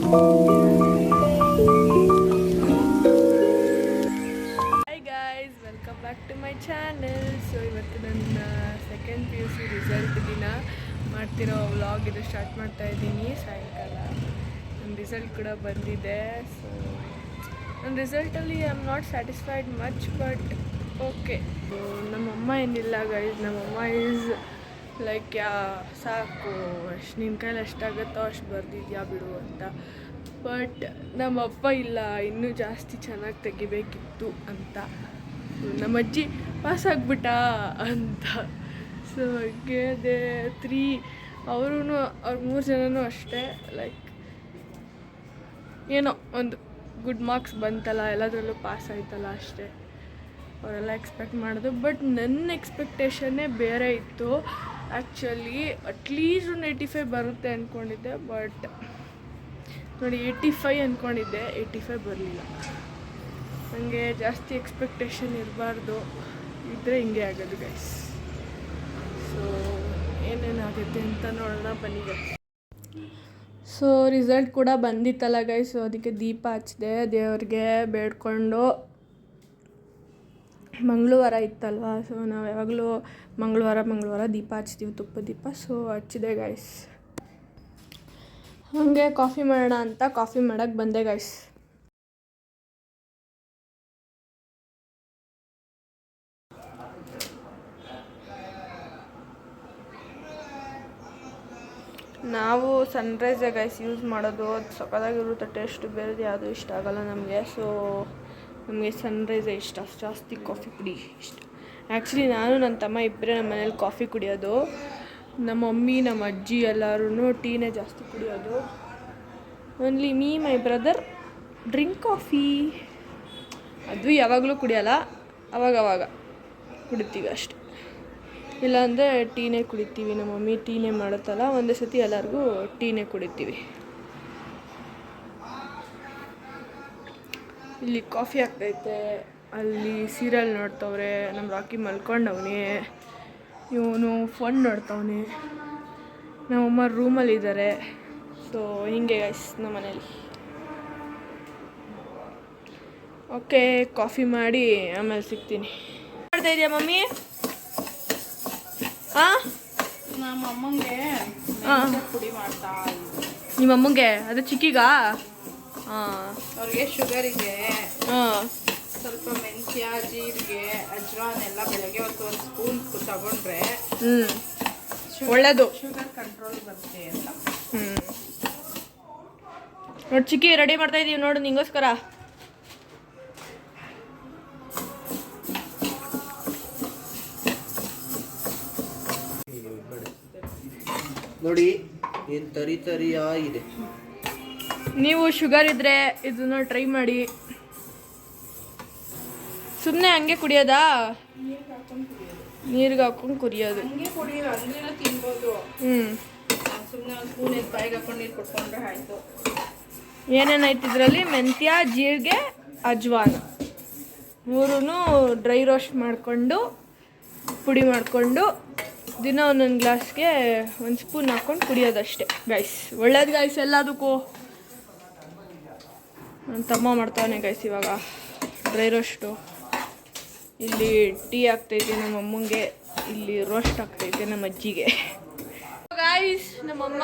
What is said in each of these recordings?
Hi guys, welcome back to my channel. So ಇವತ್ತು ನನ್ನ second PUC result ದಿನ ಮಾಡ್ತಿರೋ ವ್ಲಾಗ್ ಇದು ಸ್ಟಾರ್ಟ್ ಮಾಡ್ತಾ ಇದ್ದೀನಿ. ಸಾಯಂಕಾಲ ನನ್ನ ರಿಸಲ್ಟ್ ಕೂಡ ಬಂದಿದೆ. ಸೊ ನನ್ನ ರಿಸಲ್ಟಲ್ಲಿ I am not satisfied much, but okay. ನಮ್ಮಮ್ಮ ಏನಿಲ್ಲ ಗೈಸ್, ನಮ್ಮಮ್ಮ ಈಸ್ ಲೈಕ್ ಸಾಕು, ಅಷ್ಟು ನಿನ್ನ ಕೈಲಿ ಎಷ್ಟಾಗುತ್ತೋ ಅಷ್ಟು ಬರ್ದಿದ್ಯಾ ಬಿಡು ಅಂತ. ಬಟ್ ನಮ್ಮಪ್ಪ ಇಲ್ಲ, ಇನ್ನೂ ಜಾಸ್ತಿ ಚೆನ್ನಾಗಿ ತೆಗಿಬೇಕಿತ್ತು ಅಂತ. ನಮ್ಮ ಅಜ್ಜಿ ಪಾಸ್ ಆಗಿಬಿಟ್ಟ ಅಂತ. ಸೊ ಹಾಗೆ ಅವ್ರು 3 ಜನನೂ ಅಷ್ಟೇ, ಲೈಕ್ ಏನೋ ಒಂದು ಗುಡ್ ಮಾರ್ಕ್ಸ್ ಬಂತಲ್ಲ, ಎಲ್ಲದರಲ್ಲೂ ಪಾಸ್ ಆಯ್ತಲ್ಲ ಅಷ್ಟೇ. ಅವರೆಲ್ಲ ಎಕ್ಸ್ಪೆಕ್ಟ್ ಮಾಡೋದು. ಬಟ್ ನನ್ನ ಎಕ್ಸ್ಪೆಕ್ಟೇಷನ್ನೇ ಬೇರೆ ಇತ್ತು ಆ್ಯಕ್ಚುಲಿ. ಅಟ್ಲೀಸ್ಟ್ ಒಂದು 85 ಬರುತ್ತೆ ಅಂದ್ಕೊಂಡಿದ್ದೆ. ಬಟ್ ನೋಡಿ 85 ಅಂದ್ಕೊಂಡಿದ್ದೆ, 85 ಬರಲಿಲ್ಲ. ನನಗೆ ಜಾಸ್ತಿ ಎಕ್ಸ್ಪೆಕ್ಟೇಷನ್ ಇರಬಾರ್ದು, ಇದ್ದರೆ ಹಿಂಗೆ ಆಗೋದು ಗೈಸ್. ಸೊ ಏನೇನಾಗುತ್ತೆ ಅಂತ ನೋಡೋಣ ಬನ್ನಿ ಗೈಸ್. ಸೊ ರಿಸಲ್ಟ್ ಕೂಡ ಬಂದಿತ್ತಲ್ಲ ಗೈಸ್, ಸೊ ಅದಕ್ಕೆ ದೀಪ ಹಚ್ಚಿದೆ ದೇವ್ರಿಗೆ ಬೇಡ್ಕೊಂಡು. ಮಂಗಳವಾರ ಇತ್ತಲ್ವ, ಸೊ ನಾವು ಯಾವಾಗಲೂ ಮಂಗಳವಾರ ದೀಪ ಹಚ್ತೀವಿ, ತುಪ್ಪ ದೀಪ. ಸೊ ಹಚ್ಚಿದೆ ಗೈಸ್. ಹಾಗೆ ಕಾಫಿ ಮಾಡೋಣ ಅಂತ ಕಾಫಿ ಮಾಡೋಕ್ಕೆ ಬಂದೆ ಗೈಸ್. ನಾವು ಸನ್ರೈಸೇ ಗೈಸ್ ಯೂಸ್ ಮಾಡೋದು. ಅದು ಸಕ್ಕತ್ತಾಗಿರುತ್ತೆ ಟೇಸ್ಟ್, ಬೇರೆದು ಯಾವುದು ಇಷ್ಟ ಆಗೋಲ್ಲ ನಮಗೆ. ಸೊ ನಮಗೆ ಸನ್ರೈಸೇ ಇಷ್ಟ, ಜಾಸ್ತಿ ಕಾಫಿ ಪುಡಿ ಇಷ್ಟ. ಆ್ಯಕ್ಚುಲಿ ನಾನು ನನ್ನ ತಮ್ಮ ಇಬ್ಬರೇ ನಮ್ಮ ಮನೇಲಿ ಕಾಫಿ ಕುಡಿಯೋದು. ನಮ್ಮ ಮಮ್ಮಿ ನಮ್ಮ ಅಜ್ಜಿ ಎಲ್ಲರೂ ಟೀನೇ ಜಾಸ್ತಿ ಕುಡಿಯೋದು. Only me my brother drink coffee. ಅದು ಯಾವಾಗಲೂ ಕುಡಿಯೋಲ್ಲ, ಅವಾಗವಾಗ ಕುಡಿತೀವಿ ಅಷ್ಟೆ. ಇಲ್ಲಾಂದರೆ ಟೀನೇ ಕುಡಿತೀವಿ. ನಮ್ಮ ಮಮ್ಮಿ ಟೀನೇ ಮಾಡುತ್ತಲ್ಲ, ಒಂದೇ ಸತಿ ಎಲ್ಲರಿಗೂ ಟೀನೇ ಕುಡಿತೀವಿ. ಇಲ್ಲಿ ಕಾಫಿ ಆಗ್ತೈತೆ, ಅಲ್ಲಿ ಸೀರಿಯಲ್ ನೋಡ್ತವ್ರೆ, ನಮ್ಮ ರಾಕಿ ಮಲ್ಕೊಂಡವನೇ, ಇವನು ಫೋನ್ ನೋಡ್ತವನೆ, ನಮ್ಮಮ್ಮ ರೂಮಲ್ಲಿದ್ದಾರೆ. ಸೊ ಹೀಗೆ ಗೈಸ್ ನಮ್ಮ ಮನೇಲಿ. ಓಕೆ, ಕಾಫಿ ಮಾಡಿ ಆಮೇಲೆ ಸಿಗ್ತೀನಿ. ಮಾಡ್ತಾ ಇದೆಯಾ ಮಮ್ಮಿ? ಹಾಂ, ನಮ್ಮ ಅಮ್ಮಂಗೆ ಪುಡಿ ಮಾಡ್ತಾ ನಿಮ್ಮ ಅಮ್ಮಂಗೆ ಅದು ಚಿಕ್ಕಿಗಾ? ಹಾಂ, ಅವ್ರಿಗೆ ಶುಗರಿಗೆ ಹಾಂ, ಸ್ವಲ್ಪ ಮೆಂತ್ಯ, ಜೀರಿಗೆ, ಅಜ್ವಾನ್ ಎಲ್ಲ ಬೆಳಗ್ಗೆ ಒಂದು ಸ್ಪೂನ್ ತಗೊಂಡ್ರೆ ಒಳ್ಳೆಯದು, ಶುಗರ್ ಕಂಟ್ರೋಲ್ ಬರುತ್ತೆ ಅಂತ. ನೋಡಿ ಚಿಕ್ಕಿ ರೆಡಿ ಮಾಡ್ತಾ ಇದೀವಿ ನೋಡು ನಿಂಗೋಸ್ಕರ. ನೋಡಿ ಏನು ತರಿಯಾಗಿದೆ. ನೀವು ಶುಗರ್ ಇದ್ದರೆ ಇದನ್ನು ಟ್ರೈ ಮಾಡಿ. ಸುಮ್ಮನೆ ಹಂಗೆ ಕುಡಿಯೋದಾ? ನೀರಿಗೆ ಹಾಕೊಂಡು ಕುಡಿಯೋದು. ಹಂಗೆ ಕುಡಿಯೋದು, ಹಂಗೇನೋ ತಿನ್ಬೋದು. ಸುಮ್ಮನೆ ಒಂದು ಸ್ಪೂನ್ ಎದ್ದು ಬಾಯಿಗೆ ಹಾಕೊಂಡು ನೀರು ಕುಡ್ಕೊಂಡ್ರೆ ಆಯಿತು. ಏನೇನಾಯ್ತು ಇದರಲ್ಲಿ? ಮೆಂತ್ಯ, ಜೀರಿಗೆ, ಅಜ್ವಾನ್ 3 ಡ್ರೈ ರೋಸ್ಟ್ ಮಾಡಿಕೊಂಡು ಪುಡಿ ಮಾಡಿಕೊಂಡು ದಿನ ಒಂದೊಂದು ಗ್ಲಾಸ್ಗೆ 1 ಸ್ಪೂನ್ ಹಾಕ್ಕೊಂಡು ಕುಡಿಯೋದಷ್ಟೇ ಗೈಸ್. ಒಳ್ಳೇದು ಗೈಸ್ ಎಲ್ಲದಕ್ಕೂ. ನನ್ನ ತಮ್ಮ ಮಾಡ್ತಾನೆ ಗೈಸ್ ಇವಾಗ ಡ್ರೈ ರೋಸ್ಟು. ಇಲ್ಲಿ ಟೀ ಆಗ್ತೈತೆ ನಮ್ಮ ಅಮ್ಮಂಗೆ, ಇಲ್ಲಿ ರೋಸ್ಟ್ ಆಗ್ತೈತೆ ನಮ್ಮ ಅಜ್ಜಿಗೆ. ಗೈಸ್ ನಮ್ಮಮ್ಮ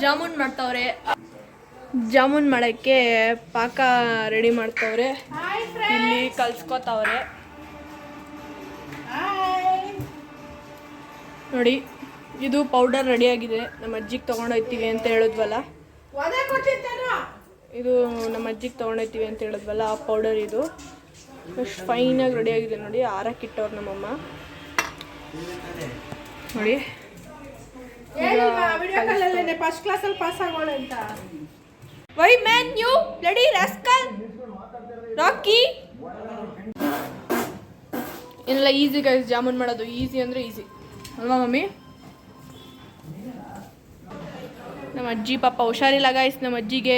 ಜಾಮೂನ್ ಮಾಡ್ತಾವ್ರೆ. ಜಾಮೂನ್ ಮಾಡೋಕ್ಕೆ ಪಾಕ ರೆಡಿ ಮಾಡ್ತಾವ್ರೆ, ಇಲ್ಲಿ ಕಲ್ಸ್ಕೊತಾವ್ರೆ ನೋಡಿ. ಇದು ಪೌಡರ್ ರೆಡಿಯಾಗಿದೆ, ನಮ್ಮ ಅಜ್ಜಿಗೆ ತೊಗೊಂಡೋಗ್ತೀವಿ ಅಂತ ಹೇಳಿದ್ವಲ್ಲ, ಇದು ನಮ್ಮ ಅಜ್ಜಿಗೆ ತೊಗೊಂಡೋಗ್ತೀವಿ ಅಂತ ಹೇಳಿದ್ವಲ್ಲ ಆ ಪೌಡರ್. ಇದು ಎಷ್ಟು ಫೈನಾಗಿ ರೆಡಿಯಾಗಿದೆ ನೋಡಿ. ಆರಕ್ಕಿಟ್ಟವ್ರು ನಮ್ಮಮ್ಮ ನೋಡಿ. ಫಸ್ಟ್ ಕ್ಲಾಸಲ್ಲಿ ಪಾಸ್ ಆಗೋಣ ಅಂತ. Why man you bloody rascal Rocky. ಏನೆಲ್ಲ ಈಸಿ ಗೈಸ್, ಜಾಮೂನ್ ಮಾಡೋದು ಈಸಿ ಅಂದರೆ ಈಸಿ ಅಲ್ವಾ ಮಮ್ಮಿ? ನಮ್ಮ ಅಜ್ಜಿ ಪಾಪ ಹುಷಾರಿಲ್ಲ ಗೈಸ್. ನಮ್ಮ ಅಜ್ಜಿಗೆ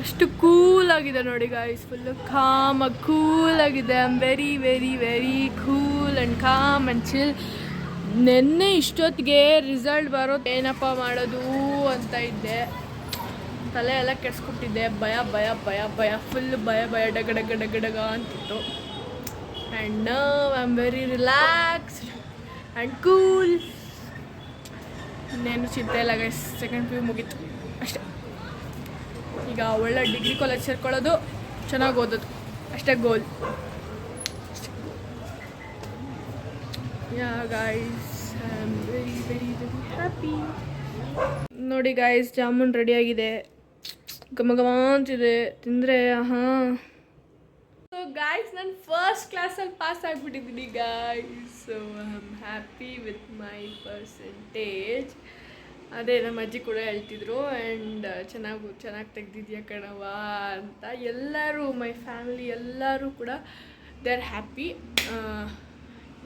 ಎಷ್ಟು ಕೂಲಾಗಿದೆ ನೋಡಿ ಗಾಯ್ಸ್, ಫುಲ್ಲು ಕಾಮಾಗಿ ಕೂಲಾಗಿದೆ. I am very very very cool and calm and chill. ನೆನ್ನೆ ಇಷ್ಟೊತ್ತಿಗೆ ರಿಸಲ್ಟ್ ಬರೋದು ಏನಪ್ಪ ಮಾಡೋದು ಅಂತ ಇದ್ದೆ. ತಲೆ ಎಲ್ಲ ಕೆಡ್ಸ್ಕೊಟ್ಟಿದ್ದೆ. ಭಯ ಭಯ ಭಯ ಭಯ ಫುಲ್ ಭಯ ಭಯ ಡಗ ಡಗ ಡಗ ಡಗ ಅಂತಿತ್ತು. And now I am very relaxed and cool. ಇನ್ನೇನು ಚಿಂತೆ ಇಲ್ಲ ಗೈಸ್. ಸೆಕೆಂಡ್ PU ಮುಗೀತು ಅಷ್ಟೇ. ಈಗ ಒಳ್ಳೆ ಡಿಗ್ರಿ ಕಾಲೇಜ್ ಸೇರ್ಕೊಳ್ಳೋದು, ಚೆನ್ನಾಗಿ ಓದೋದು ಅಷ್ಟೇ goal. Yeah guys I am very very very happy. ನೋಡಿ ಗೈಸ್, ಜಾಮೂನ್ ರೆಡಿಯಾಗಿದೆ. ಘಮ ಘಮ ಅಂತಿದೆ, ತಿಂದರೆ ಹಾಂ. ಸೊ ಗಾಯ್ಸ್, ನಾನು ಫಸ್ಟ್ ಕ್ಲಾಸಲ್ಲಿ ಪಾಸ್ ಆಗಿಬಿಟ್ಟಿದ್ದೀನಿ guys. So I am happy with my percentage. ಅದೇ ನಮ್ಮ ಅಜ್ಜಿ ಕೂಡ ಹೇಳ್ತಿದ್ರು. ಆ್ಯಂಡ್ ಚೆನ್ನಾಗಿ ತೆಗ್ದಿದ್ಯಾ ಕಣವ ಅಂತ. ಎಲ್ಲರೂ ಮೈ ಫ್ಯಾಮಿಲಿ ಎಲ್ಲರೂ ಕೂಡ ದೇ ಆರ್ ಹ್ಯಾಪಿ.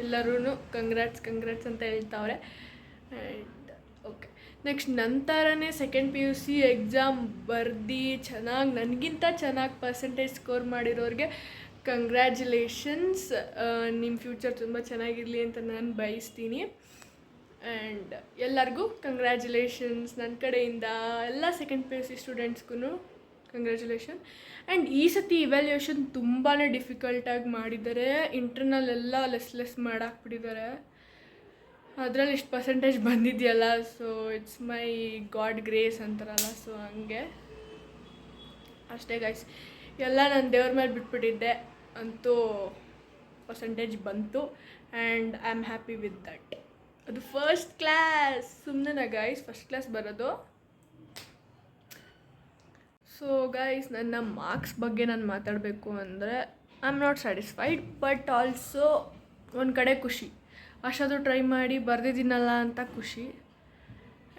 ಎಲ್ಲರೂ ಕಂಗ್ರಾಟ್ಸ್ ಅಂತ ಹೇಳ್ತಾವ್ರೆ. ಆ್ಯಂಡ್ ಓಕೆ, ನೆಕ್ಸ್ಟ್ ನಂತರನೇ ಸೆಕೆಂಡ್ PUC ಎಕ್ಸಾಮ್ ಬರ್ದು ನನಗಿಂತ ಚೆನ್ನಾಗಿ ಪರ್ಸೆಂಟೇಜ್ ಸ್ಕೋರ್ ಮಾಡಿರೋರಿಗೆ ಕಂಗ್ರ್ಯಾಚುಲೇಷನ್ಸ್. ನಿಮ್ಮ ಫ್ಯೂಚರ್ ತುಂಬ ಚೆನ್ನಾಗಿರಲಿ ಅಂತ ನಾನು ಬಯಸ್ತೀನಿ. ಆ್ಯಂಡ್ ಎಲ್ಲರಿಗೂ ಕಂಗ್ರ್ಯಾಚುಲೇಷನ್ಸ್ ನನ್ನ ಕಡೆಯಿಂದ. ಎಲ್ಲ ಸೆಕೆಂಡ್ PUC ಸ್ಟೂಡೆಂಟ್ಸ್ಗೂ ಕಂಗ್ರ್ಯಾಚುಲೇಷನ್. ಆ್ಯಂಡ್ ಈ ಸತಿ ಇವ್ಯಾಲ್ಯೂಯೇಷನ್ ತುಂಬಾ ಡಿಫಿಕಲ್ಟಾಗಿ ಮಾಡಿದ್ದಾರೆ. ಇಂಟರ್ನಲ್ ಎಲ್ಲ ಲೆಸ್ ಮಾಡಾಕ್ಬಿಟ್ಟಿದ್ದಾರೆ. ಅದರಲ್ಲಿ ಇಷ್ಟು ಪರ್ಸೆಂಟೇಜ್ ಬಂದಿದೆಯಲ್ಲ, so it's my God grace ಅಂತಾರಲ್ಲ, ಸೊ ಹಂಗೆ ಅಷ್ಟೇ ಗೈಸ್. ಎಲ್ಲ ನಾನು ದೇವ್ರ ಮೇಲೆ ಬಿಟ್ಬಿಟ್ಟಿದ್ದೆ, ಅಂತೂ ಪರ್ಸೆಂಟೇಜ್ ಬಂತು. And I am happy with that. ಅದು ಫಸ್ಟ್ ಕ್ಲಾಸ್, ಸುಮ್ಮನೆ ಗೈಸ್ ಫಸ್ಟ್ ಕ್ಲಾಸ್ ಬರೋದು. ಸೊ ಗೈಸ್, ನನ್ನ ಮಾರ್ಕ್ಸ್ ಬಗ್ಗೆ ನಾನು ಮಾತಾಡಬೇಕು ಅಂದರೆ I am not satisfied, but also ಒಂದು ಕಡೆ ಖುಷಿ. ಅಷ್ಟೊಂದು ಟ್ರೈ ಮಾಡಿ ಬರ್ದಿದ್ದೀನಲ್ಲ ಅಂತ ಖುಷಿ.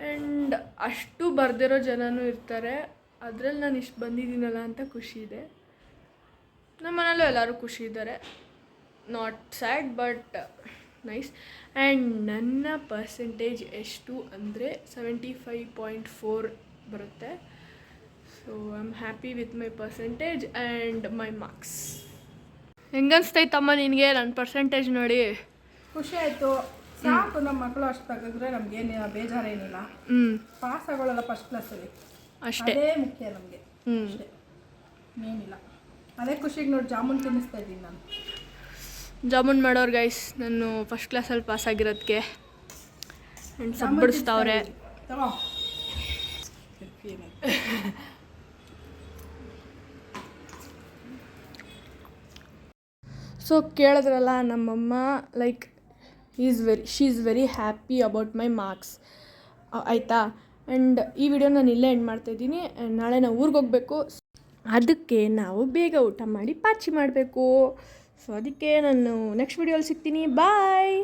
ಆ್ಯಂಡ್ ಅಷ್ಟು ಬರ್ದಿರೋ ಜನನೂ ಇರ್ತಾರೆ, ಅದರಲ್ಲಿ ನಾನು ಇಷ್ಟು ಬಂದಿದ್ದೀನಲ್ಲ ಅಂತ ಖುಷಿ ಇದೆ. ನಮ್ಮ ಮನೇಲೂ ಎಲ್ಲರೂ ಖುಷಿ ಇದ್ದಾರೆ. Not sad but nice. And ನನ್ನ ಪರ್ಸೆಂಟೇಜ್ ಎಷ್ಟು ಅಂದರೆ 75.4 ಬರುತ್ತೆ. So I am happy with my percentage and my marks. ಹೆಂಗನ್ಸ್ತೈತಮ್ಮ ನಿನಗೆ ನನ್ನ ಪರ್ಸೆಂಟೇಜ್ ನೋಡಿ? ಖುಷಿ ಆಯಿತು. ಸಾಕು, ನಮ್ಮ ಮಕ್ಕಳು ಅಷ್ಟು ತೆಗೆದ್ರೆ ನಮಗೇನು ಬೇಜಾರೇನಿಲ್ಲ. ಪಾಸ್ ಆಗೋಲ್ಲ ಫಸ್ಟ್ ಕ್ಲಾಸಲ್ಲಿ, ಅಷ್ಟೇ, ಅದೇ ಮುಖ್ಯ ನಮಗೆ. ಅಷ್ಟೇ, ಏನಿಲ್ಲ. ಅದೇ ಖುಷಿಗೆ ನೋಡಿ ಜಾಮೂನ್ ತಿನ್ನಿಸ್ತಾ ಇದ್ದೀನಿ ನಾನು. ಜಾಮೂನ್ ಮಾಡೋರು ಗೈಸ್ ನಾನು ಫಸ್ಟ್ ಕ್ಲಾಸಲ್ಲಿ ಪಾಸ್ ಆಗಿರೋದಕ್ಕೆ. ಆ್ಯಂಡ್ ಸಬ್ಬಡಿಸ್ತಾವ್ರೆ. ಸೊ ಕೇಳಿದ್ರಲ್ಲ, ನಮ್ಮಮ್ಮ like she is very happy about my marks. ಆಯಿತಾ? ಆ್ಯಂಡ್ ಈ ವಿಡಿಯೋ ನಾನು ಇಲ್ಲೇ ಎಂಡ್ ಮಾಡ್ತಾಯಿದ್ದೀನಿ. ಆ್ಯಂಡ್ ನಾಳೆ ನಾವು ಊರಿಗೆ ಹೋಗಬೇಕು. ಅದಕ್ಕೆ ನಾವು ಬೇಗ ಊಟ ಮಾಡಿ ಪಾಚಿ ಮಾಡಬೇಕು. ಸೊ ಅದಕ್ಕೆ ನಾನು ನೆಕ್ಸ್ಟ್ ವಿಡಿಯೋಲಿ ಸಿಗ್ತೀನಿ. ಬಾಯ್.